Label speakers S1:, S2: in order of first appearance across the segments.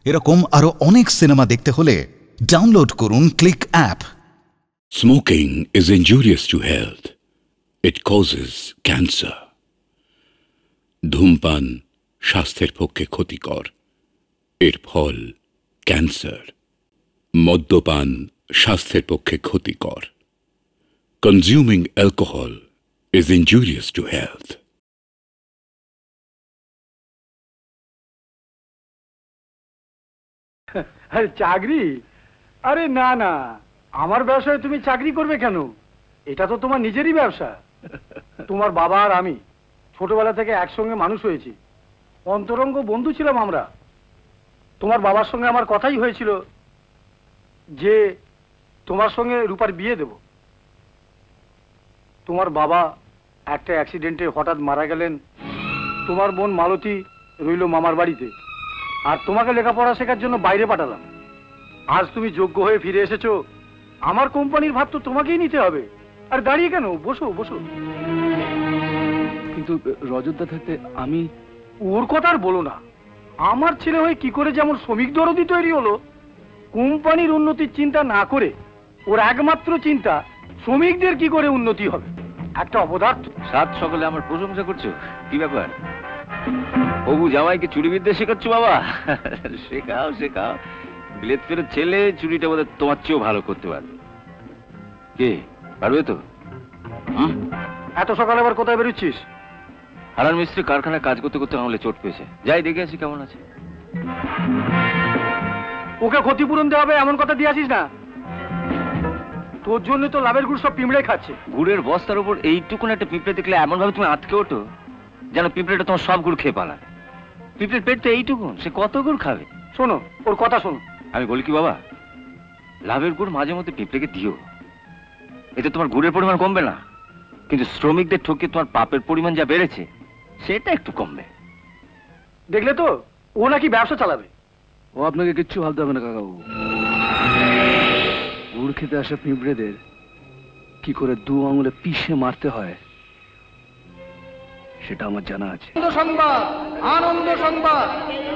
S1: এরকম আরো অনেক সিনেমা দেখতে হলে ডাউনলোড করুন click app.
S2: Smoking is injurious to health. It causes cancer. ধূমপান স্বাস্থ্যের পক্ষে ক্ষতিকর, এর ফল ক্যান্সার। মদ্যপান স্বাস্থ্যের পক্ষে ক্ষতিকর। Consuming alcohol is injurious to health.
S3: আরে চাকরি? আরে না না, আমার ব্যবসায় তুমি চাকরি করবে কেন? এটা তো তোমার নিজেরই ব্যবসা। তোমার বাবা আর আমি ছোটবেলা থেকে একসঙ্গে মানুষ হয়েছি, অন্তরঙ্গ বন্ধু ছিলাম আমরা। তোমার বাবার সঙ্গে আমার কথাই হয়েছিল যে তোমার সঙ্গে রূপার বিয়ে দেব। তোমার বাবা একটা অ্যাক্সিডেন্টে হঠাৎ মারা গেলেন। তোমার বোন মালতী রইল মামার বাড়িতে, আর তোমাকে লেখাপড়া শেখার জন্য বাইরে পাঠালাম। আজ তুমি যোগ্য হয়ে ফিরে এসেছো, আমার কোম্পানির ভাত তো তোমাকেই নিতে হবে। আর দাঁড়িয়ে কেন, বসো বসো।
S4: কিন্তু রজতদা থাকতে আমি...
S3: ওর কথা আর বলো না। আমার ছেলে হয়ে কি করে যেমন শ্রমিক দরদি তৈরি হলো, কোম্পানির উন্নতির চিন্তা না করে ওর একমাত্র চিন্তা শ্রমিকদের কি করে উন্নতি হবে। একটা অপদার্থ।
S5: সাত সকালে আমার প্রশংসা করছো, কি ব্যাপার? ওবু জামাইকে চুরিবিদ্যা শেখাচ্ছ বাবা? শেখাও শেখাও। বিলেত ফেরত ছেলে চুরিটা বোধহয় তোমার চেয়েও ভালো করতে পারবে। কে পারবে তো?
S3: এত সকালে আবার কোথায় বেরোচ্ছিস?
S5: হারান মিস্ত্রি কারখানায় কাজ করতে করতে আঙুলে চোট পেয়েছে, যাই দেখে আসি কেমন আছে।
S3: ওকে ক্ষতিপূরণ দেওয়া হবে এমন কথা দিয়ে আসিস না। তোর জন্য তো লাভের গুড় সব পিঁপড়ে খাচ্ছে।
S5: গুড়ের বস্তার উপর এইটুকুন একটা পিঁপড়ে দেখলে এমন ভাবে তুমি আটকে ওঠো যেন পিঁপড়েটা তোমার সব গুড় খেয়ে পালায়। পিঁপড়ের পেট তো এইটুকুন, সে কত গুড় খাবে?
S3: শোনো ওর কথা শোনো।
S5: আমি বলি কি বাবা, লাভের গুড় মাঝে মধ্যে পিঁপড়েকে দিও, এতে তোমার গুড়ের পরিমাণ কমবে না, কিন্তু শ্রমিকদের ঠকিয়ে তোমার পাপের পরিমাণ যা বেড়েছে সেটা একটু কমবে।
S3: দেখলে তো, ও নাকি ব্যবসা চালাবে।
S4: ও আপনাকে কিচ্ছু ভাবতে হবে না কাকাবাবু। গুড় খেতে আসা পিঁপড়েদের কি করে দু আঙুলে পিষে মারতে হয় সেটা আমার জানা আছে।
S3: সংবাদ, আনন্দ সংবাদ,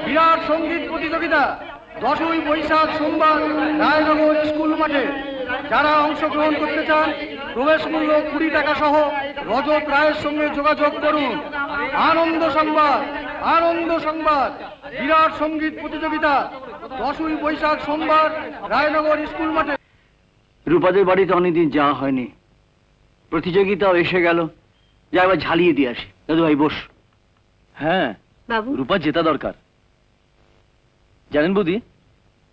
S3: বিরাট সঙ্গীত প্রতিযোগিতা 10ই বৈশাখ সোমবার রায়নগর স্কুল মাঠে। যারা অংশগ্রহণ করতে চান প্রবেশ মূল্য 20 টাকা সহ রজত রায়ের সঙ্গে যোগাযোগ করুন। আনন্দ সংবাদ, আনন্দ সংবাদ, বিরাট সঙ্গীত প্রতিযোগিতা 10ই বৈশাখ সোমবার রায়নগর স্কুল মাঠে।
S6: রূপাদের বাড়িতে অনেকদিন যাওয়া হয়নি, প্রতিযোগিতাও এসে গেল, যা এবার ঝালিয়ে দিয়ে আসি। দাদু ভাই বস।
S4: হ্যাঁ
S7: বাবু,
S4: রূপা জেতা দরকার। জানেন বৌদি,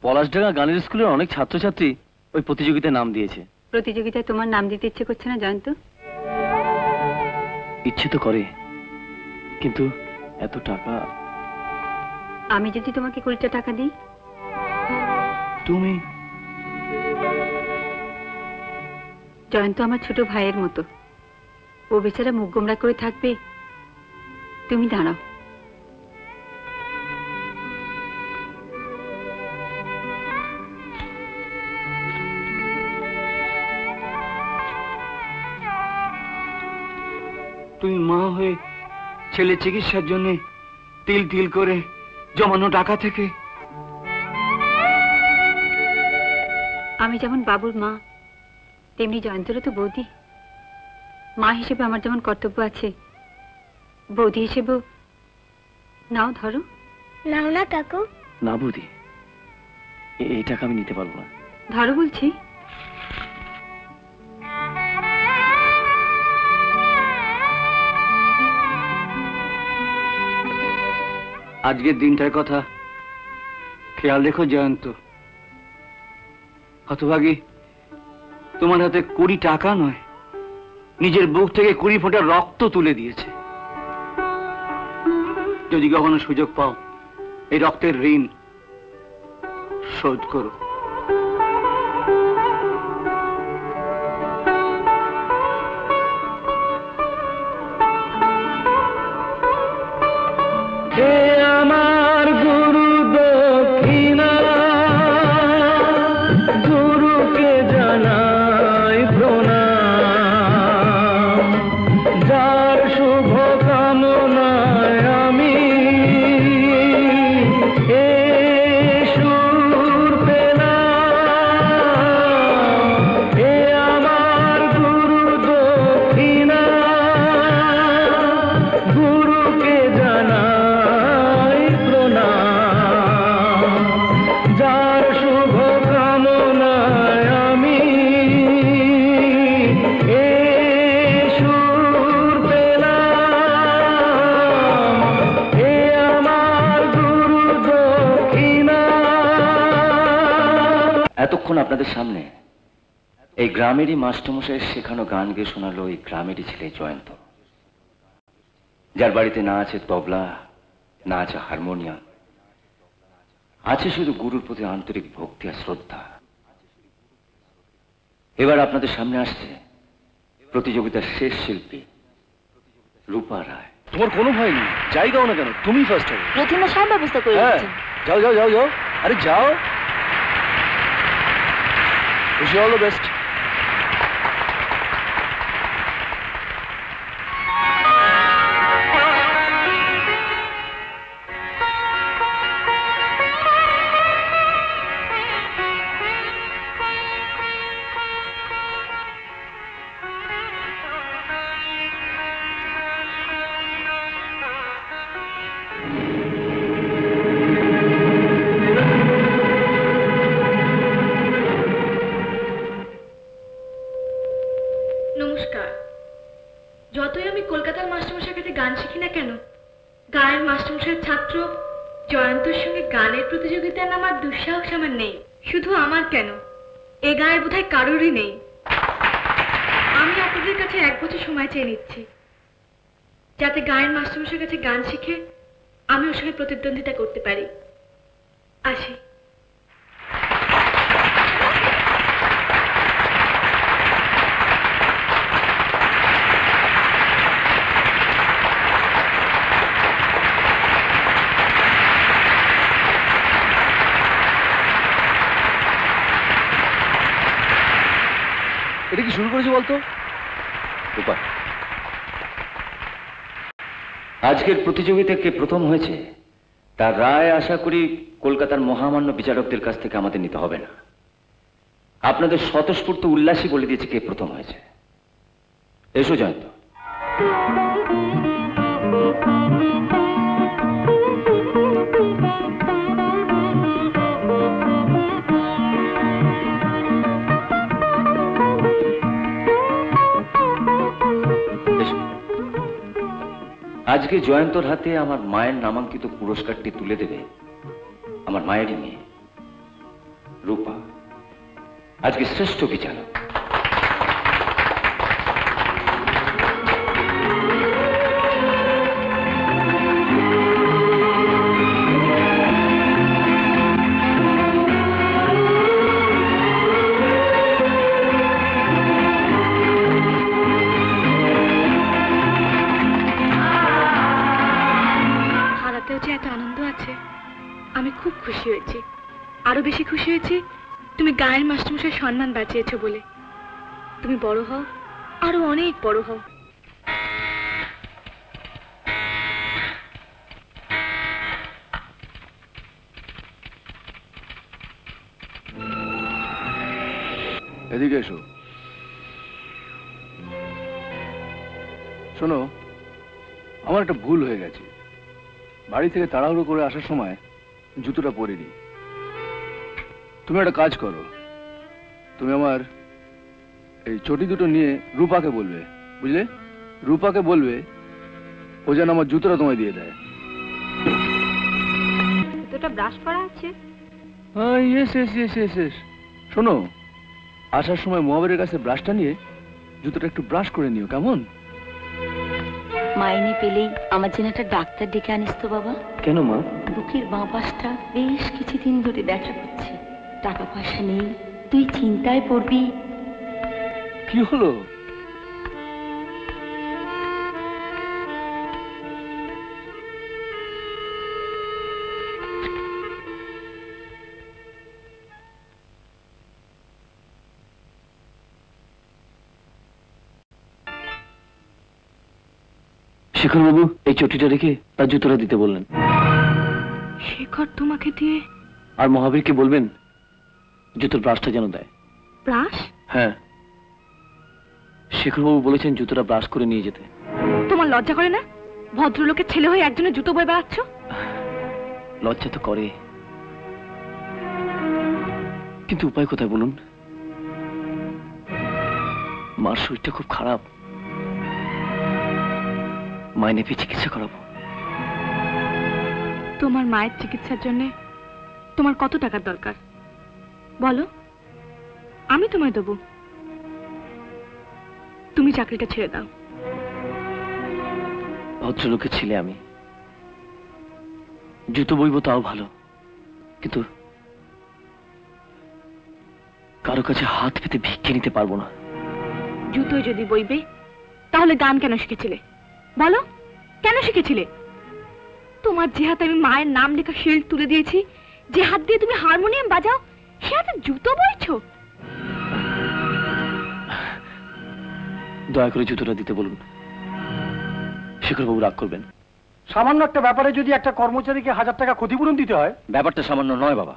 S4: পলাশডাঙ্গা গানের স্কুলের অনেক ছাত্রছাত্রী ওই প্রতিযোগিতায় নাম দিয়েছে।
S7: প্রতিযোগিতায় তোমার নাম দিতে ইচ্ছে করছে না জয়ন্ত?
S4: ইচ্ছে তো করে, কিন্তু এত টাকা।
S7: আমি যদি তোমাকে 20টা টাকা দিই?
S4: তুমি?
S7: জয়ন্ত আমার ছোট ভাইয়ের মতো, ও বেচারা মুখ গোমরা করে থাকবে, তুমি দাঁড়াও।
S6: তুমি মা হয়ে ছেলে চিকিৎসার জন্য তিল তিল করে জমানো টাকা থেকে।
S7: আমি যেমন বাবুর মা, তেমনি জয়ন্তরও তো বৌদি। মা হিসেবে আমার যেমন কর্তব্য আছে, বৌদি হিসেবেও। নাও ধরো।
S8: নাও না কাকু।
S4: না বৌদি, এই টাকা আমি নিতে পারবো না।
S7: ধরো বলছি।
S6: আজকের দিনটার কথা খেয়াল রেখো জয়ন্ত। হতভাগী, তোমার হাতে 20 টাকা নয়, নিজের বুক থেকে 20 ফোঁটা রক্ত তুলে দিয়েছে। যদি কখনো সুযোগ পাও, এই রক্তের ঋণ শোধ করো। আমার গুরু দক্ষিণা, গুরুকে জানাই প্রণাম, যার শুভ কামনায় আমি এ
S5: এতক্ষণ আপনাদের সামনে এই গ্রামেরই মাস্টারমশাইয়ের শেখানো গান গেয়ে শোনালো এই গ্রামেরই ছেলে জয়ন্ত, যার বাড়িতে না আছে তবলা, না আছে হারমোনিয়াম, আছে শুধু গুরুর প্রতি আন্তরিক ভক্তি আর শ্রদ্ধা। এবার আপনাদের সামনে আসছে প্রতিযোগিতার শেষ শিল্পী রূপা রায়।
S6: তোমার কোনো ভয় নেই, যাই গাও না কেন, তুমি ফার্স্ট হবে।
S8: প্রতিমা সব ব্যবস্থা করে দিচ্ছেন।
S6: যাও যাও যাও যাও, আরে যাও। Wish you all the best.
S8: নমস্কার। যতই আমি কলকাতার মাস্টারমশাইয়ের কাছে গান শিখি না কেন, গায়ের মাস্টারমশাইয়ের ছাত্র জয়ন্তর সঙ্গে গানের প্রতিযোগিতায় নামার দুঃসাহস আমার নেই। শুধু আমার কেন, এ গায়ে বোধহয় কারোরই নেই। আমি আপনাদের কাছে 1 বছর সময় চেয়ে নিচ্ছি, যাতে গায়ের মাস্টারমশাইয়ের কাছে গান শিখে আমি ওর সঙ্গে প্রতিদ্বন্দ্বিতা করতে পারি। আসি।
S6: এটা কি শুরু করেছে বলতো?
S5: রূপা, আজকের প্রতিযোগিতায় কে প্রথম হয়েছে তার রায় আশা করি কলকাতার মহামান্য বিচারকদের কাছ থেকে আমাদের নিতে হবে না। আপনাদের স্বতঃস্ফূর্ত উল্লাসই বলে দিয়েছে কে প্রথম হয়েছে। এসো জয়ন্ত। আজকে জয়ন্তর হাতে আমার মায়ের নামাঙ্কিত পুরস্কারটি তুলে দেবে আমার মায়েরই মেয়ে রূপা, আজকে শ্রেষ্ঠ বিচারক।
S8: আমি খুব খুশি হয়েছি, আরো বেশি খুশি হয়েছি তুমি গায়ের মাস্টারমশাইয়ের সম্মান বাঁচিয়েছো বলে। তুমি বড় হও, আরো অনেক বড় হও।
S6: এদিকে এসো। শোনো, আমার একটা ভুল হয়ে গেছে। বাড়ি থেকে তাড়াহুড়ো করে আসার সময় জুতোটা পরিনি। তুমি একটা কাজ করো, তুমি আমার এই চটি দুটো নিয়ে রূপাকে বলবে, বুঝলে? রূপাকে বলবে ও যেন আমার জুতোটা তোমায় দিয়ে দেয়।
S7: জুতোটা ব্রাশ করা আছে?
S6: হ্যাঁ, yes yes yes yes yes. শোনো, আসার সময় মহাবীরের কাছে ব্রাশটা নিয়ে জুতোটা একটু ব্রাশ করে নিও, কেমন?
S8: মাইনে পেলেই আমার জন্য একটা ডাক্তার ডেকে আনিস তো বাবা।
S5: কেন মা?
S8: বুকের বাঁ পাশটা বেশ কিছুদিন ধরে ব্যথা করছে, টাকা পয়সা নেই, তুই চিন্তায় পড়বি।
S6: কি হলো?
S4: শেখর বাবু এই চটিটা রেখে তার জুতোটা দিতে বললেন।
S8: শেখর তোমাকে দিয়ে?
S4: আর মহাবীরকে বলবেন জুতোর ব্রাশটা যেন দেয়।
S8: ব্রাশ?
S4: হ্যাঁ, শেখর বাবু বলেছেন জুতোটা ব্রাশ করে নিয়ে যেতে।
S8: তোমার লজ্জা করে না? ভদ্রলোকের ছেলে হয়ে একজনের জুতো বয়ে বেড়াচ্ছ।
S4: লজ্জা তো করে, কিন্তু উপায় কোথায় বলুন? মার শরীরটা খুব খারাপ, মাইনে পেয়ে চিকিৎসা করাবো।
S8: তোমার মায়ের চিকিৎসার জন্য তোমার কত টাকার দরকার বলো? আমি তোমায় দেবো। তুমি চাকরিটা ছেড়ে দাও।
S4: ভদ্রলোকের ছেলে আমি, জুতো বইব তাও ভালো, কিন্তু কারো কাছে হাত পেতে ভিক্ষে নিতে পারবো না।
S8: জুতোই যদি বইবে তাহলে গান কেন শিখেছিলে বলো? কেন শিখেছিলে? তোমার যে হাতে আমি মায়ের নাম লেখা শিল্ড তুলে দিয়েছি, যে হাত দিয়ে তুমি হারমোনিয়াম বাজাও, সে হাতে জুতো বইছো?
S4: দয়া করে জুতোটা দিতে বলুন, শেখরবাবু রাগ করবেন।
S3: সামান্য একটা ব্যাপারে যদি একটা কর্মচারীকে 1000 টাকা ক্ষতিপূরণ দিতে হয়।
S5: ব্যাপারটা সামান্য নয় বাবা,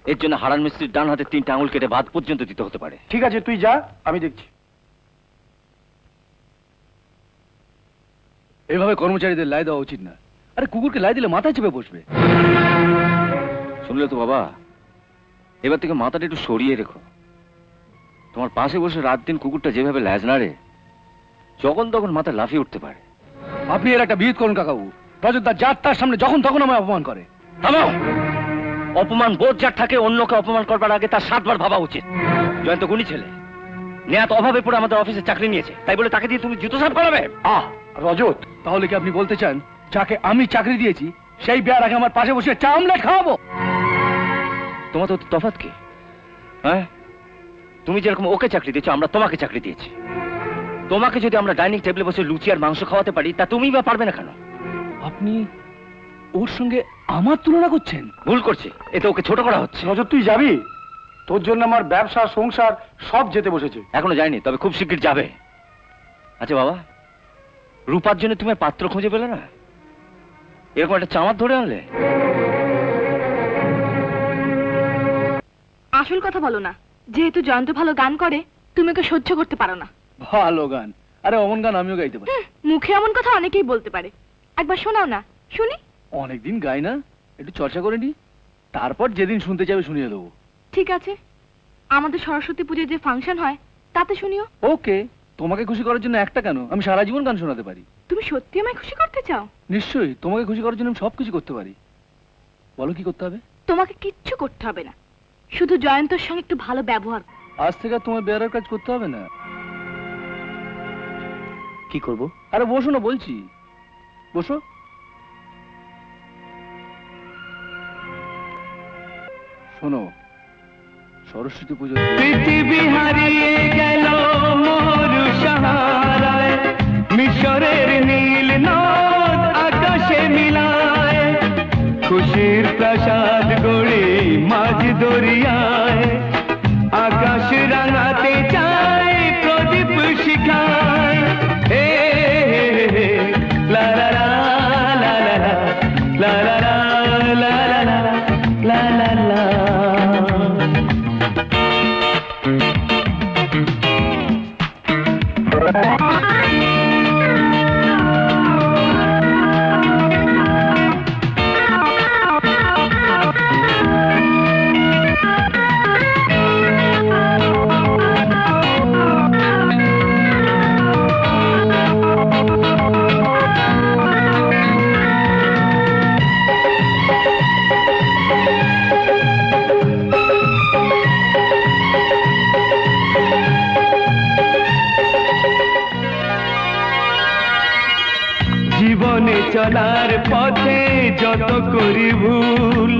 S5: এর জন্য হারান মিস্ত্রির ডান হাতে 3টা আঙুল কেটে বাদ পর্যন্ত দিতে হতে পারে।
S3: ঠিক আছে, তুই যা, আমি দেখছি।
S6: এভাবে কর্মচারীদের লাই দেওয়া উচিত না। আরে কুকুরকে লাই দিলে মাথায় চেপে বসবে।
S5: শুনলে তো বাবা, এবার থেকে মাথাটা একটু সরিয়ে রেখো। তোমার পাশে বসে রাত দিন কুকুরটা যেভাবে ল্যাজ নাড়ে, যখন তখন মাথা লাফিয়ে উঠতে পারে।
S6: আপনি এর একটা বিহিত করুন কাকাবু। রজতদা যার তার সামনে যখন তখন আমায় অপমান করে।
S4: থামাও! অপমান বোধ যার থাকে, অন্যকে অপমান করবার আগে তার 7 বার ভাবা উচিত। জয়ন্ত গুণী ছেলে, নেহাত অভাবে পড়ে আমাদের অফিসে চাকরি নিয়েছে, তাই বলে তাকে দিয়ে তুমি জুতো সাফ করাবে?
S6: রজত, তাহলে কি আপনি বলতে চান যাকে আমি চাকরি দিয়েছি সেই বেয়ার আগে আমার পাশে বসে চা আমলেট খাওয়াবো?
S5: তোমার তো তফাৎ কি? হ্যাঁ, তুমি যেরকম ওকে চাকরি দিয়েছো, আমরা তোমাকে চাকরি দিয়েছি। তোমাকে যদি আমরা ডাইনিং টেবিলে বসে লুচি আর মাংস খাওয়াতে পারি, তা তুমি বা পারবে না কেন?
S6: আপনি ওর সঙ্গে আমার তুলনা করছেন?
S5: ভুল করছে, এতে ওকে ছোট করা হচ্ছে।
S3: রজত, তুই যাবি? তোর জন্য আমার ব্যবসা সংসার সব যেতে বসেছে।
S5: এখনো যায়নি, তবে খুব শিগগির যাবে। আচ্ছা বাবা, রূপার জন্য তুমি পাত্র খুঁজে পেলে না? এরকম একটা চামার ধরে আনলে?
S8: আসল কথা বলো না। যেহেতু জয়ন্ত ভালো গান করে, তুমি ওকে সহ্য করতে পারো না।
S6: ভালো গান? আরে অমন গান আমিও গাইতে পারি।
S8: মুখে এমন কথা অনেকেই বলতে পারে, একবার শোনাও না শুনি।
S6: অনেকদিন গাই না, একটু চর্চা করে নি, তারপর যেদিন শুনতে যাবে শুনিয়ে দেবো।
S8: ঠিক আছে, আমাদের সরস্বতী পুজোর যে ফাংশন হয় তাতে শুনিও।
S6: ওকে, তোমাকে খুশি করার জন্য একটা কেন, আমি সারা জীবন গান শোনাতে পারি।
S8: তুমি সত্যি আমায় খুশি করতে চাও?
S6: নিশ্চয়ই, তোমাকে খুশি করার জন্য আমি সবকিছু করতে পারি। বলো কি করতে হবে?
S8: তোমাকে কিচ্ছু করতে হবে না, শুধু জয়ন্তর সঙ্গে একটু ভালো ব্যবহার।
S6: আজ থেকে আর তোমার বেয়ারের কাজ করতে হবে না।
S4: কি করব?
S6: আরে বসো না বলছি, বসো। শোনো, সরস্বতী পুজো
S9: পৃথিবী হারিয়ে গেল মোর সাহারায়, মিশরের নীল নদ আকাশে মিলায়, খুশির প্রাসাদ গড়ে মাঝ দরিয়ায়, আকাশ রাঙাতে চায় প্রদীপ শিখায়। হে লা লা লা লা লা লা লা লা লা লা লা লা। জীবনে চলার পথে যত করি ভুল,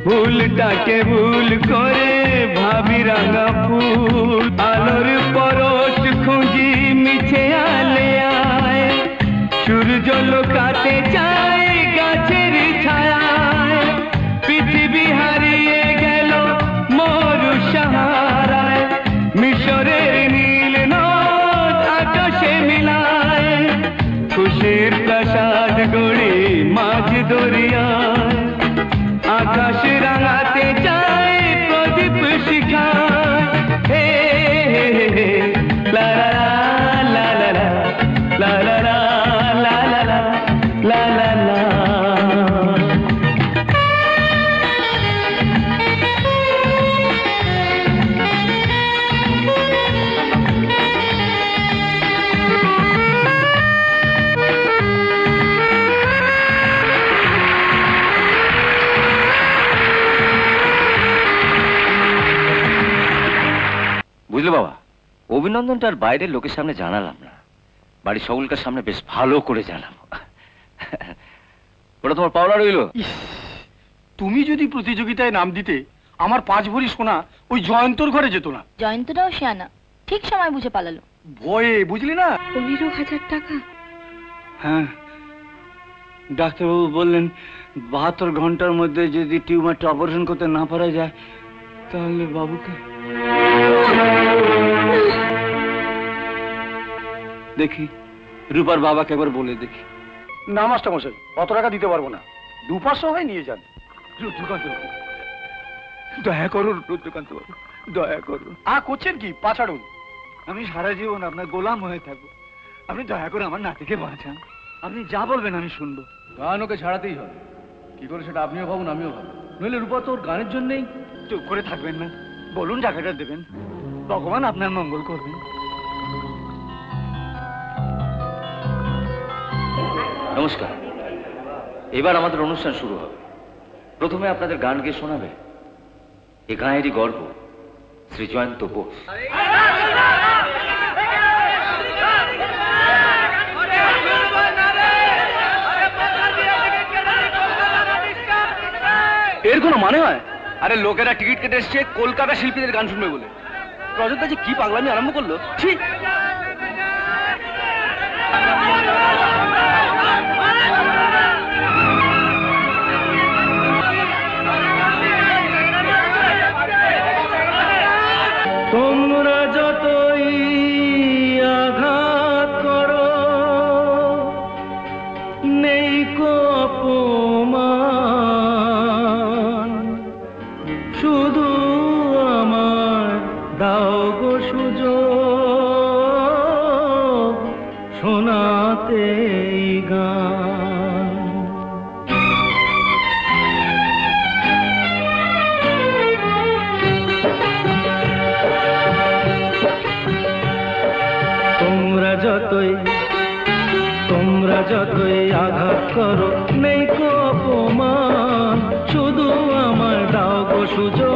S9: ভুলটাকে ভুল করে ভাবি রাঙা ফুল, আলোর পরশ খুঁজি মিছে আলে আয়, সূর্য লোকাতে চায় গাছের ছায়ায়, পৃথিবী হারিয়ে গেল মোর সাহারায়, মিশরের নীল নদ আকাশে মিলায়, খুশির প্রাসাদ গড়ে মাঝ দরিয়ায়, আকাশ রাঙাতে চায় প্রদীপ শিখায়। হে লা লা লা লা লা লা লা লা লা লা লা লা লা।
S5: বুঝলে বাবা, অভিনন্দনটা আর বাইরের লোকের সামনে জানালাম না, বাড়ির সকলকার সামনে বেশ ভালো করে জানাবো। ওটা তোমার পাওনা রইল।
S3: তুমি যদি প্রতিযোগিতায় নাম দিতে, আমার 5 ভরি সোনা ওই জয়ন্তর ঘরে যেত না।
S8: জয়ন্তটাও শিয়ানা, ঠিক সময় বুঝে পালালো।
S3: ভয়ে, বুঝলি না?
S8: 15,000 টাকা?
S9: হ্যাঁ, ডাক্তারবাবু বললেন 72 ঘন্টার মধ্যে যদি টিউমারটা অপারেশন করতে না পারা যায় তাহলে বাবুকে। দেখি রূপার বাবাকে একবার বলে দেখি।
S3: না মাস্টার মশাই, অত টাকা দিতে পারবো না। 2-500 হয় নিয়ে যান।
S9: রুদ্রকান্ত বাবু, দয়া করুন রুদ্রকান্ত বাবু, দয়া করুন।
S3: করছেন কি? পা ছাড়ুন।
S9: আমি সারা জীবন আপনার গোলাম হয়ে থাকবো, আপনি দয়া করে আমার নাতিকে বাঁচান। আপনি যা বলবেন আমি শুনবো।
S6: গান ওকে ছাড়াতেই হবে, কি করে সেটা আপনিও ভাবুন আমিও ভাবুন, নইলে রূপা তো ওর গানের জন্যেই।
S9: চুপ করে থাকবেন না, বলুন টাকাটা দেবেন, ভগবান আপনার মঙ্গল করবেন।
S5: নমস্কার, এবার আমাদের অনুষ্ঠান শুরু হবে। প্রথমে আপনাদের গান গেয়ে শোনাবে এ গাঁয়েরই গর্ব শ্রী জয়ন্ত বোস।
S6: এর কোনো মানে হয়? আরে লোকেরা টিকিট কেটে এসছে কলকাতা শিল্পীদের গান শুনবে বলে। প্রযোজক যে কি পাগলামি আরম্ভ করলো, ঠিক।
S9: তোমরা যতই আঘাত করো নেই কো অপমান, শুধু আমার দাও গো সুযোগ শোনাতে এই গান। তোমরা যতই আঘাত করো নেই কো অপমান, শুধু আমার দাও গো সুযোগ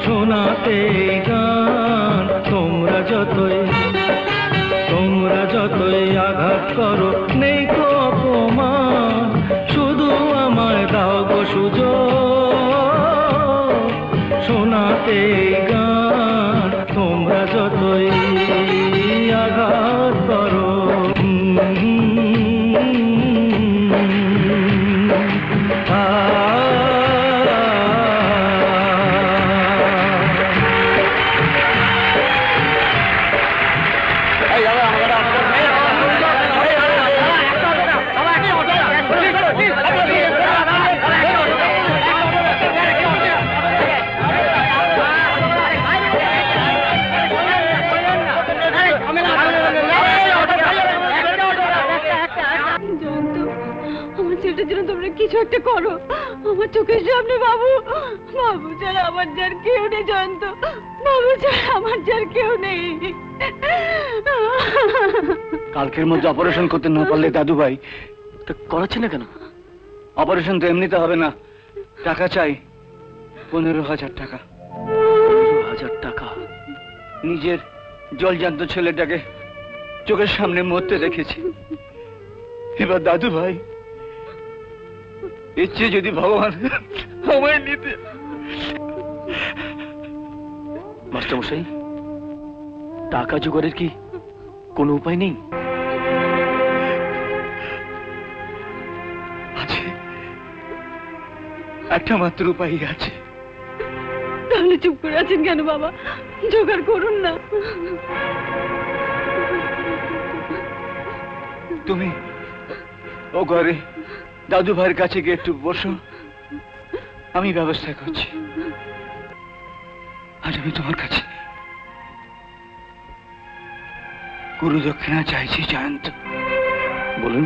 S9: শোনাতে গান। তোমরা যতই আঘাত করো নেই কো অপমান, শুধু আমার দাও গো সুযোগ শোনাতে গান। তোমরা যতই আঘাত করো।
S8: তোমরা কিছু একটা করো, আমার চোখের সামনে বাবু ছাড়া আমার যার কেউ নেই। জয়ন্ত, বাবু ছাড়া আমার যার কেউ নেই।
S9: কালকের মধ্যে অপারেশন করতে না পারলে দাদু ভাই করাচ্ছে না কেন? অপারেশন তো এমনিতে হবে না, টাকা চাই 15,000 টাকা। 15,000 টাকা? নিজের জলজান্ত ছেলেটাকে চোখের সামনে মরতে দেখেছি, এবার দাদু ভাই ইচ্ছে যদি ভগবান আমায় নিতে।
S6: মাস্টারমশাই, টাকা জোগাড়ের কি কোনো উপায় নেই?
S9: আছে, একটা মাত্র উপায় আছে।
S8: তাহলে চুপ করে আছেন কেন বাবা? জোগাড় করুন না।
S9: তুমি ও ঘরে দাদু ভাইয়ের কাছে গিয়ে একটু বসো, আমি ব্যবস্থা করছি। আজ আমি তোমার কাছে গুরু দক্ষিণা চাইছি। জয়ন্ত,
S6: বলুন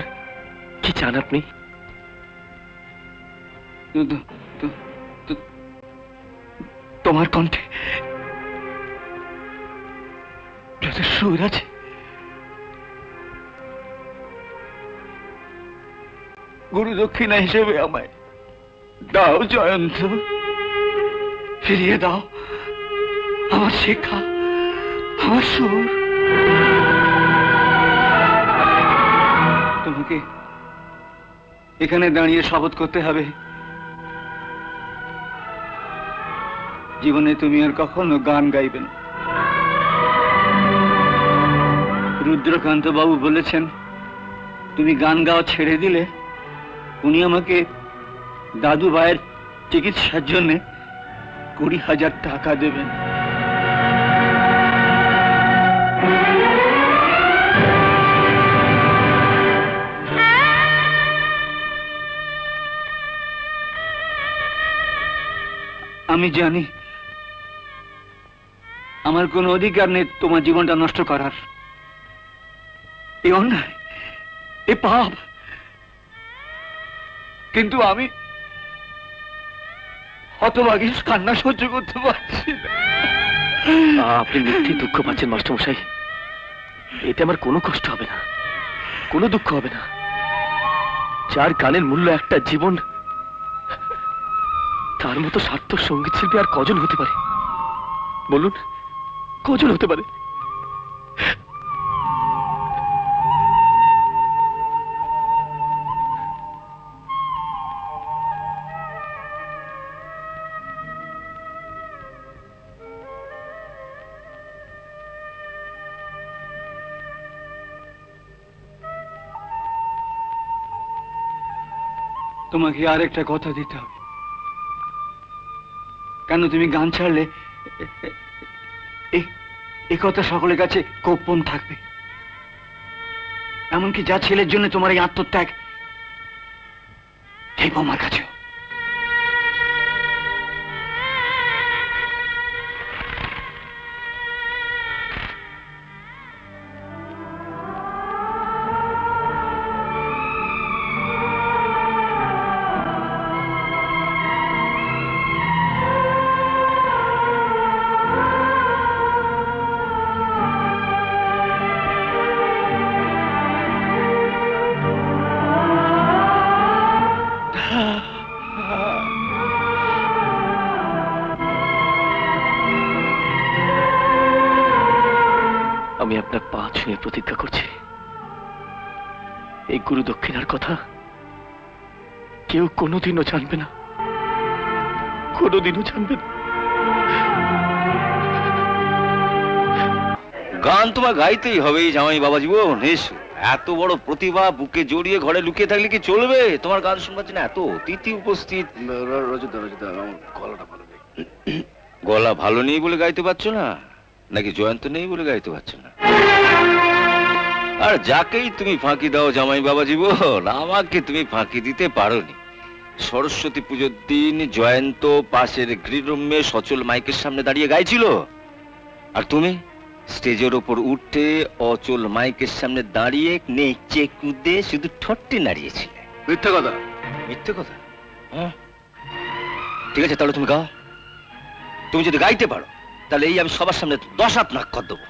S6: কি চান আপনি?
S9: তোমার কণ্ঠে যত সুর আছে গুরু দক্ষিণা হিসেবে আমায় দাও জয়ন্ত, ফিরিয়ে দাও আমার শিক্ষা, আমার সুর। তোমাকে এখানে দাঁড়িয়ে শপথ করতে হবে, জীবনে তুমি আর কখনো গান গাইবে না। রুদ্রকান্ত বাবু বলেছেন তুমি গান গাওয়া ছেড়ে দিলে উনি আমাকে দাদু ভাইয়ের চিকিৎসার জন্য 20,000 টাকা দেবেন। আমি জানি আমার কোনো অধিকার নেই তোমার জীবনটা নষ্ট করার। এ অন্যায়, এ পাপ, কিন্তু আমি হতভাগী কান্না সহ্য করতে পারছি না।
S4: আপনি মিথ্যে দুঃখ পাচ্ছেন মাস্টারমশাই, এতে আমার কোনো কষ্ট হবে না, কোনো দুঃখ হবে না। যার গানের মূল্য একটা জীবন, তার মতো সার্থক সঙ্গীত শিল্পী আর কজন হতে পারে বলুন? কজন হতে পারে?
S9: তোমাকে আর একটা কথা দিতে হবে। কেন তুমি গান ছাড়লে এই কথা সকলের কাছে গোপন থাকবে, এমনকি যা ছেলের জন্য তোমার এই আত্মত্যাগ, এই আমার কাছেও।
S4: আমি আপনার পা ছুঁয়ে প্রতিজ্ঞা করছি, এই গুরু দক্ষিণার কথা কেউ কোনোদিনও জানবে না, কোনোদিনও জানবে না।
S5: গান তোমার গাইতেই হবে জামাই বাবা জীবন। এসো, এত বড় প্রতিভা বুকে জড়িয়ে ঘরে লুকিয়ে থাকলে কি চলবে? তোমার গান শুনবার জন্য এত অতিথি উপস্থিত। গলাটা ভালো নেই। গলা ভালো নেই বলে গাইতে পারছো না, নাকি জয়ন্ত নেই বলে গাইতে পারছো না? আর যাকেই তুমি ফাঁকি দাও জামাই বাবা জীবন, আমাকে তুমি ফাঁকি দিতে পারোনি। সরস্বতী পুজোর দিন জয়ন্ত পাশের গ্রিন রুমে সচল মাইকের সামনে দাঁড়িয়ে গাইছিল, আর তুমি স্টেজের ওপর উঠে অচল মাইকের সামনে দাঁড়িয়ে নেচে কুদে শুধু ঠোঁটটি নাড়িয়েছিলে।
S6: মিথ্যে কথা।
S5: মিথ্যে কথা? হ্যাঁ, ঠিক আছে, তাহলে তুমি গাও। তুমি যদি গাইতে পারো তাহলে এই আমি সবার সামনে 10 হাত নাক কর দেবো।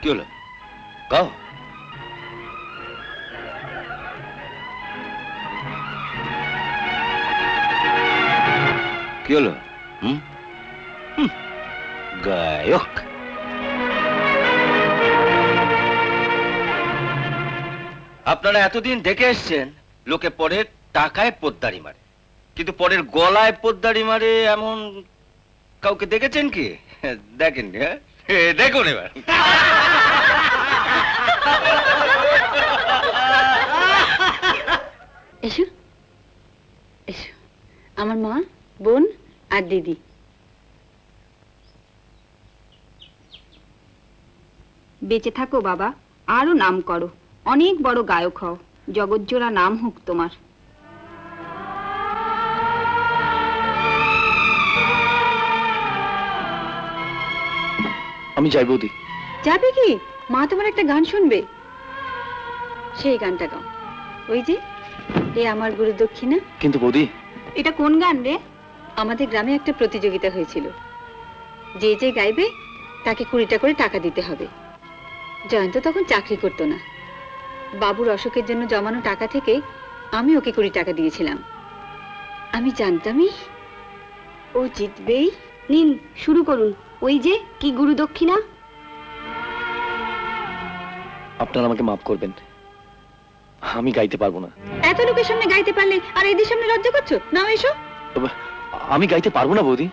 S5: কি হলো, গাও। কি হলো? গায়ক। আপনারা এতদিন দেখে এসছেন লোকে পরের টাকায় পোদ্দারি মারে, কিন্তু পরের গলায় পোদ্দারি মারে এমন কাউকে দেখেছেন কি? দেখেন, দেখুন এবার।
S7: এসো এসো, আমার মা, বোন আর দিদি। বেঁচে থাকো বাবা, আরো নাম করো, অনেক বড় গায়ক হও, জগৎজোড়া নাম হোক তোমার।
S4: আমি যাই বৌদি।
S7: যাবে কি? মা তোমার একটা গান শুনবে, সেই গানটা গাও। ওই যে এ আমার গুরু দক্ষিণা।
S4: কিন্তু বৌদি,
S7: এটা কোন গান রে? আমাদের গ্রামে একটা প্রতিযোগিতা হয়েছিল, যে যে গাইবে তাকে 20টা করে টাকা দিতে হবে। জয়ন্ত তখন চাকরি করতো না, বাবুর অসুখের জন্য জমানো টাকা থেকে আমি ওকে 20 টাকা দিয়েছিলাম। আমি জানতামই ও জিতবেই। নিন, শুরু করুন,
S10: ওই যে কি গুরু দক্ষিণা।
S9: আপনারা আমাকে মাফ করবেন, আমি গাইতে পারবো না।
S7: এত লোকের সামনে গাইতে পারলে আর এদের সামনে লজ্জা করছো? নাও এসো।
S9: আমি গাইতে পারবো না বৌদি।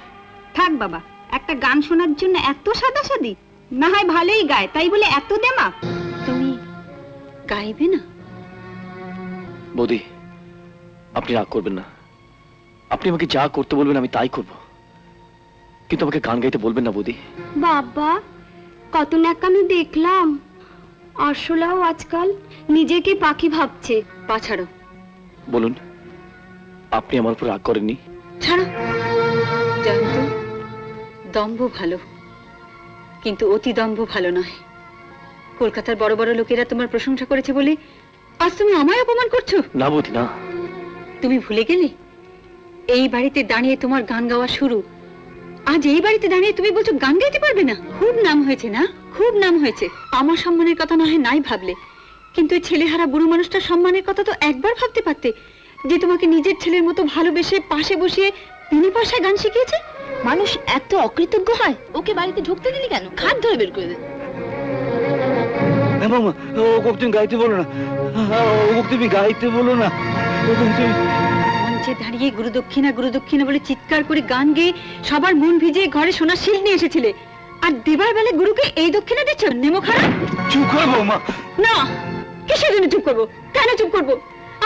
S7: থাক বাবা, একটা গান শোনার জন্য এত সাদাসাদি? না হয় ভালোই গায় তাই বলে এত দেমাক? তুমি গাইবে না?
S9: বৌদি আপনি রাগ করবেন না, আপনি আমাকে যা করতে বলবেন আমি তাই করব, কিন্তু আমাকে গান গাইতে বলবেন না বৌদি।
S10: বাবা কত ন্যাকামি দেখলাম। আসলেও আজকাল নিজেকে পাখি ভাবছে।
S7: পা ছাড়ো।
S9: বলুন, আপনি আমার উপর রাগ করেননি?
S7: ছাড়ো। জয়ন্ত, দম্ভ ভালো, কিন্তু অতি দম্ভ ভালো নয়। কলকাতার বড় বড় লোকেরা তোমার প্রশংসা করেছে বলে আজ তুমি আমায় অপমান করছো?
S9: না বৌদি না।
S7: তুমি ভুলে গেলে এই বাড়িতে দাঁড়িয়ে তোমার গান গাওয়া শুরু, আজ এই বাড়িতে দাঁড়িয়ে তুমি বলছো গান গাইতে পারবে না? খুব নাম হয়েছে না, খুব নাম হয়েছে। আমার সম্মানের কথা না হয় নাই ভাবলে, কিন্তু এই ছেলেহারা বুড়ো মানুষটার সম্মানের কথা তো একবার ভাবতে পারতে, যে তোমাকে নিজের ছেলের মতো ভালোবেসে পাশে বসিয়ে বিনা পয়সায় গান শিখিয়েছে।
S10: মানুষ এত অকৃতজ্ঞ হয়? ওকে বাড়িতে ঢুকতে দিলি কেন? খাট ধরে বের করে দে।
S9: তুমি গাইতে বলো না, তুমি গাইতে বলো না।
S7: মঞ্চে দাঁড়িয়ে গুরুদক্ষিণা গুরুদক্ষিণা বলে চিৎকার করে গান গেয়ে সবার মন ভিজিয়ে ঘরে সোনার শিল নিয়ে এসেছিলে, আর দেবার বেলা গুরুকে এই দক্ষিণা দিচ্ছ? নেমো খারাপ।
S9: চুপ করবো মা।
S7: না, কিসের জন্য চুপ করবো? কেন চুপ করবো?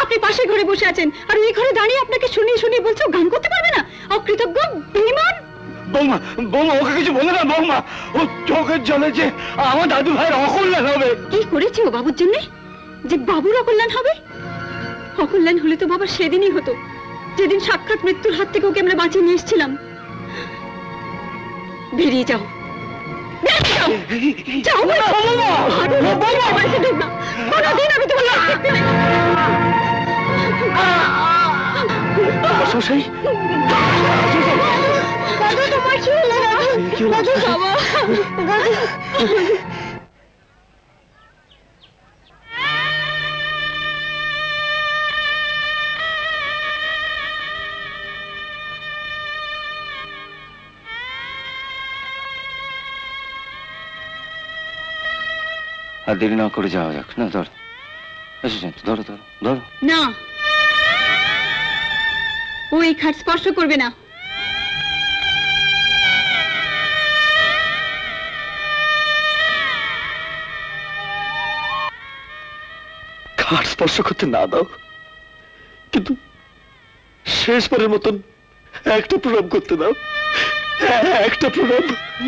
S7: আপনি পাশে ঘরে বসে আছেন আর এই ঘরে দাঁড়িয়ে আপনাকে শুনিয়ে শুনিয়ে বলছো গান করতে পারবে না? অকৃতজ্ঞ, বেঈমান।
S9: বৌমা, বৌমা ওকে কিছু বলে না বৌমা, ও চোখের জলে যে আমার দাদু ভাইয়ের অকল্যাণ হবে।
S7: কি করেছে ও বাবুর জন্য যে বাবুর অকল্যাণ হবে? অকল্যাণ হলে তো বাবা সেদিনই হতো, যেদিন সাক্ষাৎ মৃত্যুর হাত থেকে ওকে আমরা বাঁচিয়ে নিয়ে এসেছিলাম। বেরিয়ে যাও, যাও, কোনদিন আমি তোমার
S9: শশাই আর দেরি না করে যাওয়া যাক। না ধর, এসেছেন তো, ধরো ধরো ধরো।
S7: না, ও এই খাট স্পর্শ করবে না।
S9: খাট স্পর্শ করতে না দাও, কিন্তু শেষবারের মতন একটা প্রণাম করতে দাও, একটা প্রণাম।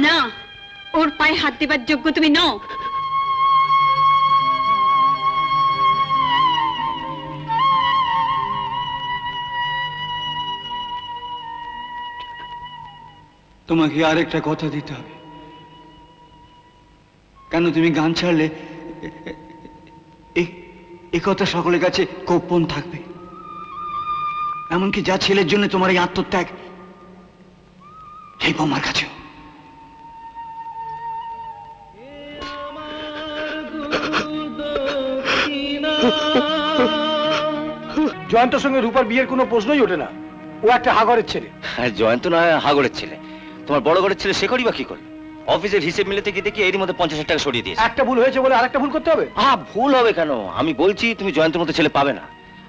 S7: না, ওর পায়ে হাত দেবার যোগ্য তুমি নও।
S11: তোমাকে আরেকটা কথা দিতে হবে। কেন তুমি গান ছাড়লে এ কথা সকলের কাছে গোপন থাকবে, এমনকি যা ছেলের জন্য তোমার এই আত্মত্যাগ, সেই বোমার কাছেও।
S3: জয়ন্তর সঙ্গে রূপার বিয়ের কোনো প্রশ্নই ওঠে না, ও একটা হাগরের ছেলে।
S5: জয়ন্ত না হাগরের ছেলে, তোমার বড় ঘরের ছেলে সে করি বা কি করে? অফিসের হিসেব মিলাতে গিয়ে দেখি এরই মধ্যে 50,000 টাকা সরিয়ে দিয়েছে।
S3: একটা ভুল হয়েছে বলে আরেকটা ভুল করতে হবে?
S5: ভুল হবে কেন? আমি বলছি তুমি জয়ন্তের মতো ছেলে পাবে না,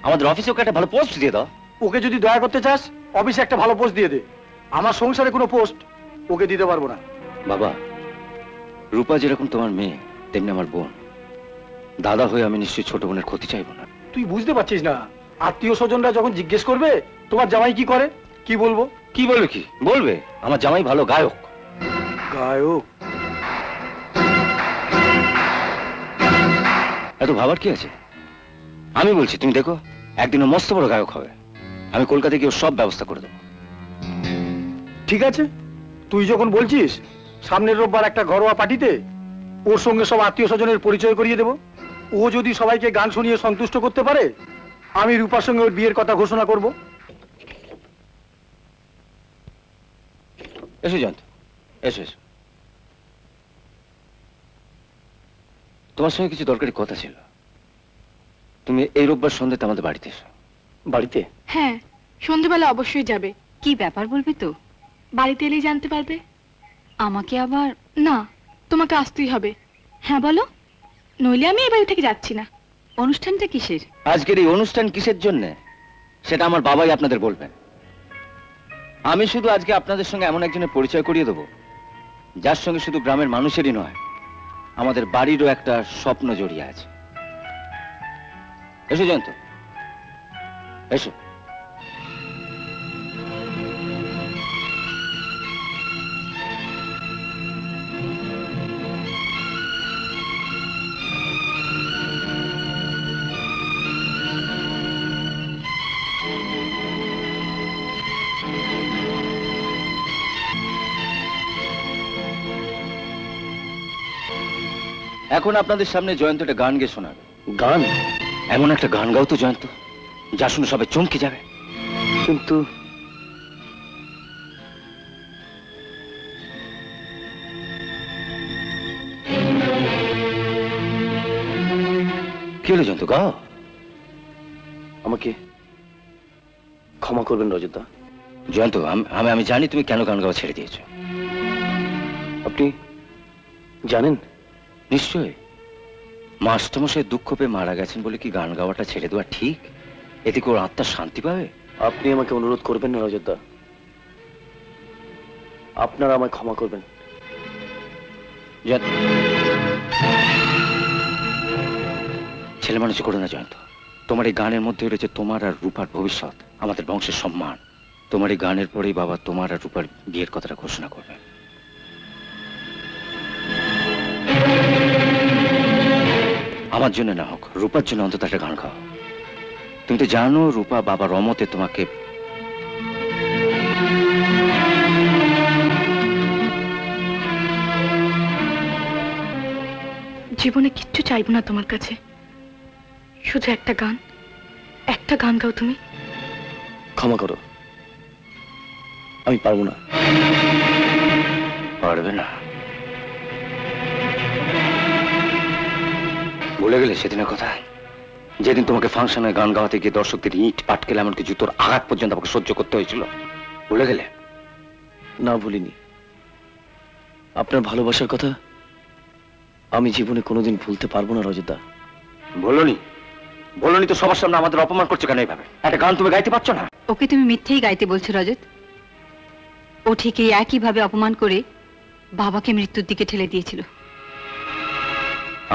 S5: আমাদের অফিসে ওকে একটা ভালো পোস্ট দিয়ে দাও।
S3: ওকে যদি দয়া করতে চাস অফিসে একটা ভালো পোস্ট দিয়ে দে, আমার সংসারে কোনো পোস্ট ওকে দিতে পারবো না।
S5: বাবা, রূপা যেরকম তোমার মেয়ে তেমনি আমার বোন, দাদা হয়ে আমি নিশ্চয়ই ছোট বোনের ক্ষতি চাইবো না।
S3: তুই বুঝতে পারছিস না? আত্মীয় স্বজনরা যখন জিজ্ঞেস করবে তোমার জামাই কি করে, কি বলবো?
S5: কি বলবে? কি বলবে? আমার জামাই ভালো গায়ক।
S3: গায়ক?
S5: এত ভাবার কি আছে? আমি বলছি তুমি দেখো, একদিন মস্ত বড় গায়ক হবে, আমি কলকাতায় গিয়ে সব ব্যবস্থা করে দেবো।
S3: ঠিক আছে, তুই যখন বলছিস সামনের রোববার একটা ঘরোয়া পার্টিতে ওর সঙ্গে সব আত্মীয় স্বজনের পরিচয় করিয়ে দেব। ও যদি সবাইকে গান শুনিয়ে সন্তুষ্ট করতে পারে, আমি রূপার সঙ্গে ওর বিয়ের কথা ঘোষণা করব।
S5: এসো জয়ন্ত, এসো এসো। তোমার সঙ্গে কিছু দরকারি কথা ছিল। তুমি এই রোববার সন্ধ্যাতে আমাদের বাড়িতে এসো।
S3: বাড়িতে?
S8: হ্যাঁ, সন্ধ্যাবেলা অবশ্যই যাবে।
S7: কি ব্যাপার বলবি তো?
S8: বাড়িতে এলেই জানতে পারবে।
S7: আমাকে আবার?
S8: না, তোমাকে আসতেই হবে। হ্যাঁ বলো, নইলে আমি এই বাড়ি থেকে যাচ্ছি না।
S7: অনুষ্ঠানটা কিসের?
S4: আজকের এই অনুষ্ঠান কিসের জন্য সেটা আমার বাবাই আপনাদের বলবেন। আমি শুধু আজকে আপনাদের সঙ্গে এমন একজনের পরিচয় করিয়ে দেবো যার সঙ্গে শুধু গ্রামের মানুষেরই নয়, আমাদের বাড়িরও একটা স্বপ্ন জড়িয়ে আছে। এসো জয়ন্ত, এসো। এখন আপনাদের সামনে জয়ন্ত একটা গান গেয়ে শোনাবে।
S9: গান?
S4: এমন একটা গান গাও তো জয়ন্ত, যা শুনে সবাই চমকে যাবে।
S9: কিন্তু
S4: কি হলো জয়ন্ত, গাও।
S9: আমাকে ক্ষমা করবেন রজতদা।
S4: জয়ন্ত, আমি জানি তুমি কেন গান গাওয়া ছেড়ে দিয়েছো।
S9: আপনি জানেন?
S4: নিশ্চয়ই। মাস্টারমশাই দুঃখ পেয়ে মারা গেছেন বলে কি গান গাওয়াটা ছেড়ে দেওয়া ঠিক? এতে কি ওর আত্মা শান্তি পাবে?
S9: আপনি আমাকে অনুরোধ করবেন না রজতদা, আপনারা আমায় ক্ষমা করবেন।
S4: ছেলে মানুষ করো না জয়ন্ত। তোমার এই গানের মধ্যে রয়েছে তোমার আর রূপার ভবিষ্যৎ, আমাদের বংশের সম্মান। তোমার এই গানের পরেই বাবা তোমার আর রূপার বিয়ের কথাটা ঘোষণা করবে। আমার জন্য না হোক, রূপার জন্য অন্তত একটা গান গাও। তুমি তো জানো রূপা বাবার অমতে তোমাকে।
S8: জীবনে কিচ্ছু চাইবো না তোমার কাছে, শুধু একটা গান, একটা গান গাও তুমি।
S9: ক্ষমা করো, আমি পারবো না।
S4: পারবে না? ভুলে গেলে সেদিনের কথা, যেদিন তোমাকে ফাংশনে গান গাওয়াতে গিয়ে দর্শকদের ইট পাটকেল এমনকি জুতোর আঘাত পর্যন্ত আমাকে সহ্য করতে হয়েছিল? ভুলে গেলে?
S9: না, ভুলিনি। আপনার ভালোবাসার কথা আমি জীবনে কোনোদিন ভুলতে পারবো না রজতদা।
S4: বলনি? বলনি তো সবার সামনে আমাদের অপমান করছো কেন এইভাবে? একটা গান তুমি গাইতে পারছো না?
S7: ওকে তুমি মিথ্যেই গাইতে বলছো রজত। ও ঠিক এই একইভাবে অপমান করে বাবাকে মৃত্যুর দিকে ঠেলে দিয়েছিল।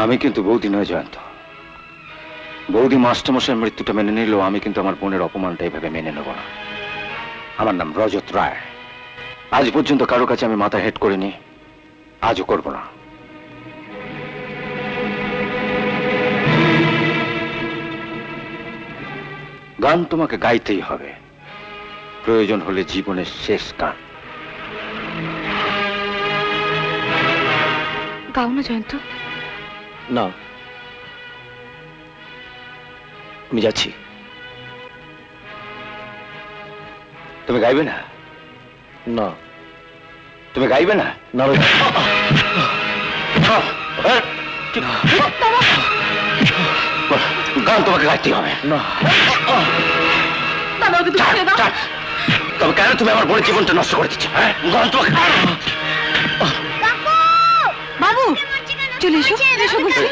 S4: আমি কিন্তু বৌদি নয় জয়ন্ত। বৌদি মাস্টারমশাইয়ের মৃত্যুটা মেনে নিলেও আমি কিন্তু আমার বোনের অপমানটা এইভাবে মেনে নেব না। আমার নাম রজত রায়। আজ পর্যন্ত কারো কাছে আমি মাথা হেট করিনি, আজও করব না। গান তোমাকে গাইতেই হবে, প্রয়োজন হলে জীবনের শেষ গান।
S8: গাও না জয়ন্ত।
S9: না, আমি যাচ্ছি।
S4: তুমি গাইবে না?
S9: না।
S4: তুমি গাইবে না?
S9: না।
S4: গান তোমাকে গাইতে হবে।
S9: না।
S4: তবে কেন তুমি আমার বোনের জীবনটা নষ্ট করে দিচ্ছ? গান তোমাকে।
S7: বাবু চলে এসো, এসো বলছি।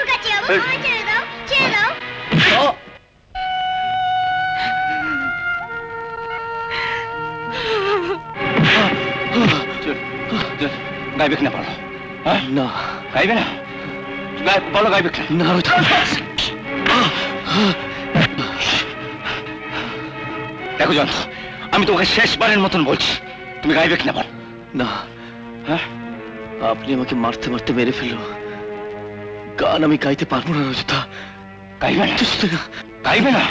S4: গাইবে কিনা বলো?
S9: না।
S4: গাইবে না? বলো গাইবে কিনা?
S9: না।
S4: দেখো জয়ন্ত, আমি তোমাকে শেষবারের মতন বলছি, তুমি গাইবে কিনা বল।
S9: না।
S4: হ্যাঁ,
S9: আপনি আমাকে মারতে মারতে মেরে ফেললো। গান আমি গাইতে পারবো না রজতা।
S4: গাইবে না? গাইবে না?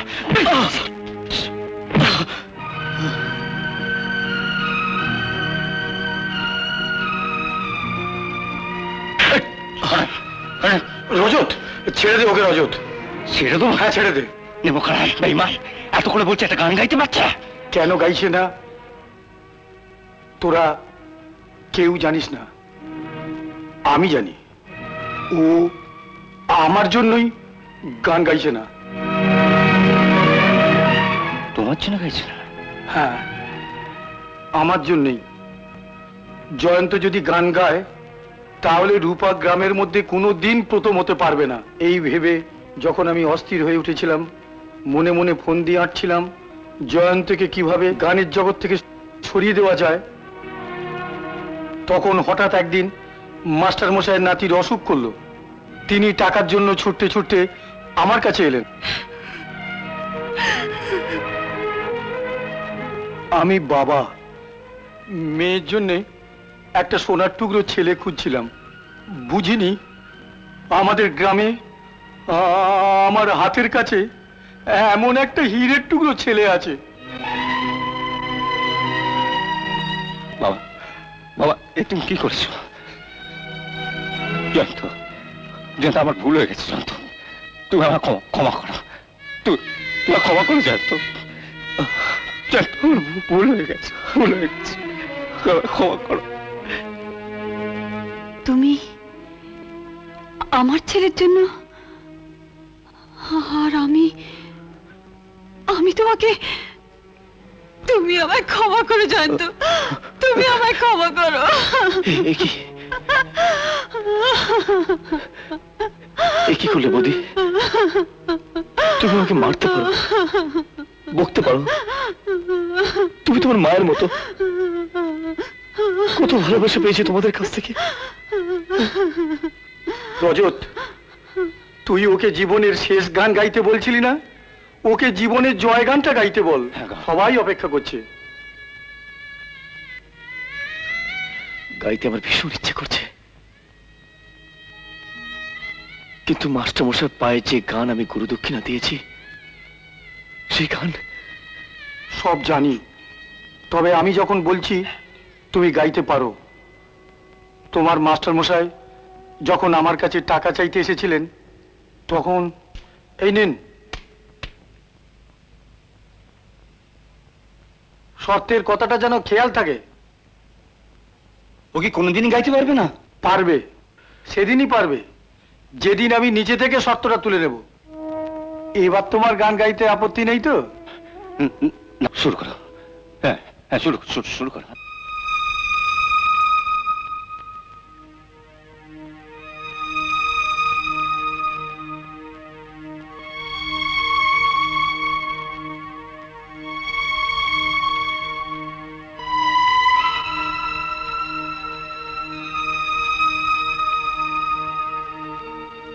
S6: রজত, ছেড়ে দে ওকে। রজত,
S4: ছেড়ে দেবো?
S6: হ্যাঁ ছেড়ে দে।
S4: নেবো খারাপ বেঈমান, এত করে বলছে একটা গান গাইতে পারছে।
S6: কেন গাইছে না তোরা কেউ জানিস না, আমি জানি। ও আমার জন্যই গান গাইছে না।
S4: তোমার জন্য গাইছে না?
S6: হ্যাঁ, আমার জন্যই।
S3: জয়ন্ত যদি গান গায় তাহলে রূপা গ্রামের মধ্যে কোনো দিন প্রথম হতে পারবে না। এই ভেবে যখন আমি অস্থির হয়ে উঠেছিলাম, মনে মনে ফোন দিয়ে আঁটছিলাম জয়ন্তকে কিভাবে গানের জগৎ থেকে সরিয়ে দেওয়া যায়, তখন হঠাৎ একদিন মাস্টার মশাইয়ের নাতির অসুখ করলো। তিনি টাকার জন্য ছুটতে ছুটতে আমার কাছে এলেন। আমি বাবা, মেয়ের জন্যে একটা সোনার টুকরো ছেলে খুঁজছিলাম। বুঝিনি আমাদের গ্রামে আমার হাতের কাছে এমন একটা হীরের টুকরো ছেলে আছে।
S5: বাবা, বাবা, এ তুমি কি করছো? জয়ন্ত, জয়ন্ত, আমার ভুল হয়ে গেছে। জয়ন্ত, তুমি আমার ক্ষমা করো। তুমি ক্ষমা করো জয়ন্ত। জয়ন্ত, ভুল হয়ে গেছে, ভুল হয়ে গেছে, ক্ষমা করো।
S7: তুমি আমার ছেলের জন্য, আর আমি তোমাকে, তুমি আমায় ক্ষমা করো জয়ন্ত, তুমি আমায় ক্ষমা করো।
S9: কি করলে বৌদি? তুমি আমাকে মারতে পারো, বকতে পারো, তুমি তোমার মায়ের মতো। কত ভালোবাসা পেয়েছি তোমাদের কাছ থেকে।
S3: রজত, তুই ওকে জীবনের শেষ গান গাইতে বলছিলি না? ওকে জীবনের জয় গানটা গাইতে বল, সবাই অপেক্ষা করছে।
S9: গাইতে আমার ভীষণ ইচ্ছে করছে, কিন্তু মাস্টার মশাই পায়ে যে গান আমি গুরু দক্ষিণা দিয়েছি, সেই গান
S3: সব জানি। তবে আমি যখন বলছি তুমি গাইতে পারো, তোমার মাস্টার মশাই যখন আমার কাছে টাকা চাইতে এসেছিলেন, তখন এই নিন, শর্তের কথাটা যেন খেয়াল থাকে।
S11: ও কি কোনোদিনই গাইতে পারবে না?
S3: পারবে, সেদিনই পারবে যেদিন আমি নিচে থেকে শর্তটা তুলে নেব। এবার তোমার গান গাইতে আপত্তি নেই তো?
S5: শুরু করো। হ্যাঁ হ্যাঁ, শুরু করো।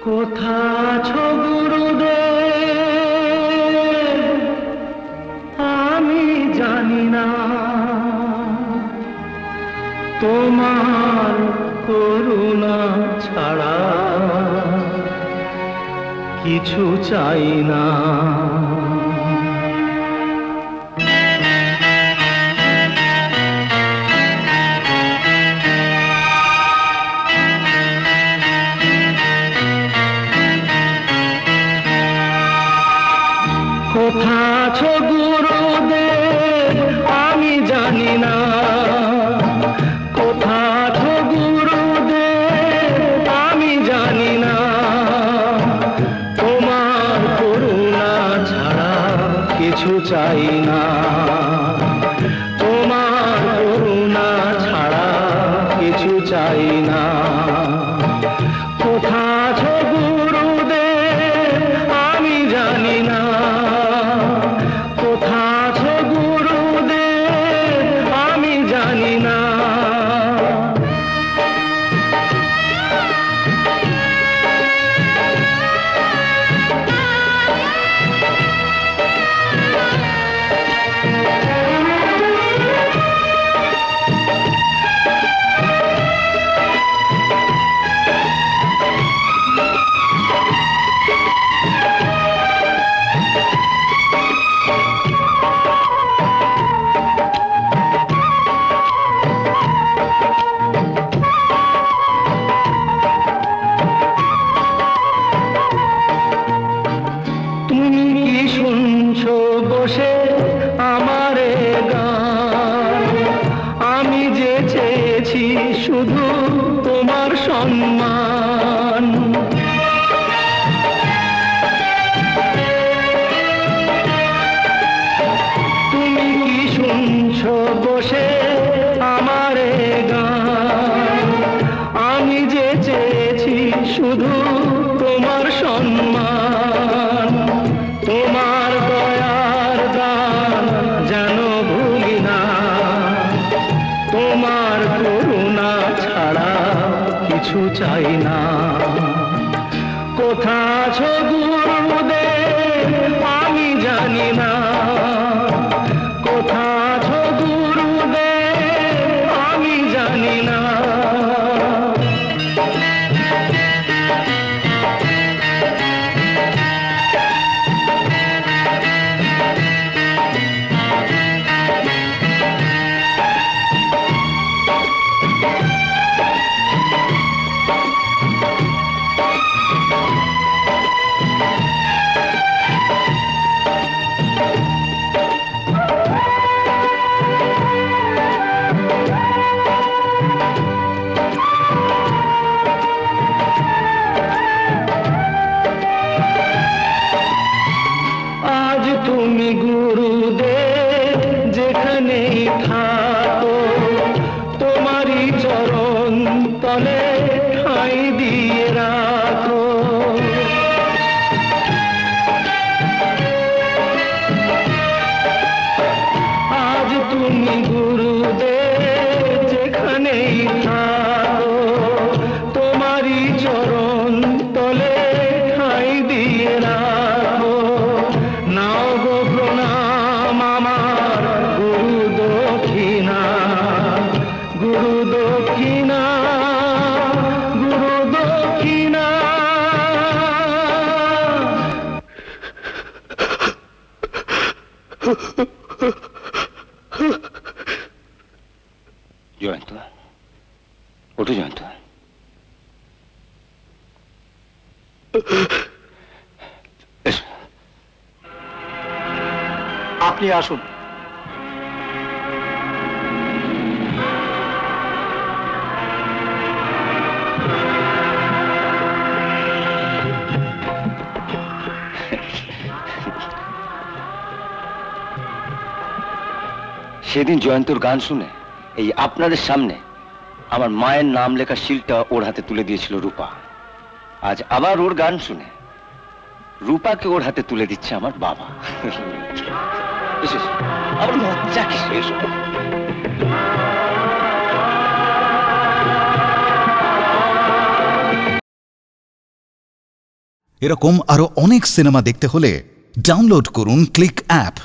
S3: কোথা আছো গুরুদেব আমি জানি না, তোমার করুণা ছাড়া কিছু চাই না। কোথা আছো গুরুদেব আমি জানি না, কোথা আছো গুরুদেব আমি জানি না, তোমার করুণা ছাড়া কিছু চাই না, তোমার করুণা ছাড়া কিছু চাই না। কোথা আছো গুরুদেব আমি জানি না, কোথা আছো গুরুদেব আমি জানি না। তুমি কি শুনছো বসে আমারে গান? আমি যে চেয়েছি শুধু তোমার সম্মান। তুমি কি শুনছো বসে আমারে গান?
S12: তোমার করুণা ছাড়া কিছু চাই না। কোথা আছো গুরুদেব আমি জানি না, কোথা আছো গুরুদেব আমি জানি না। তুমি গুরুদেব যেখানেই থাকো, তোমারই চরণ তলে ঠাঁই দিয়ে রাখো। আজ তুমি গুরুদেব যেখানেই থাকো, তোমারই চরণ তলে ঠাঁই দিয়ে রাখো। নাও গো প্রণাম আমার গুরু দক্ষিণা, গুরু দক্ষিণা, গুরু দক্ষিণা।
S4: জয়ন্ত, ওঠো জয়ন্ত।
S11: আপনি আসুন।
S4: সেদিন জয়ন্তর গান শুনে এই আপনাদের সামনে আমার মায়ের নাম লেখা শিলটা ওর হাতে তুলে দিয়েছিল রূপা। আজ আবার ওর গান শুনে রূপাকে ওর হাতে তুলে দিচ্ছে আমার বাবা। আবার মজা কি শেষ।
S1: এরকম আরো অনেক সিনেমা দেখতে হলে ডাউনলোড করুন ক্লিক অ্যাপ।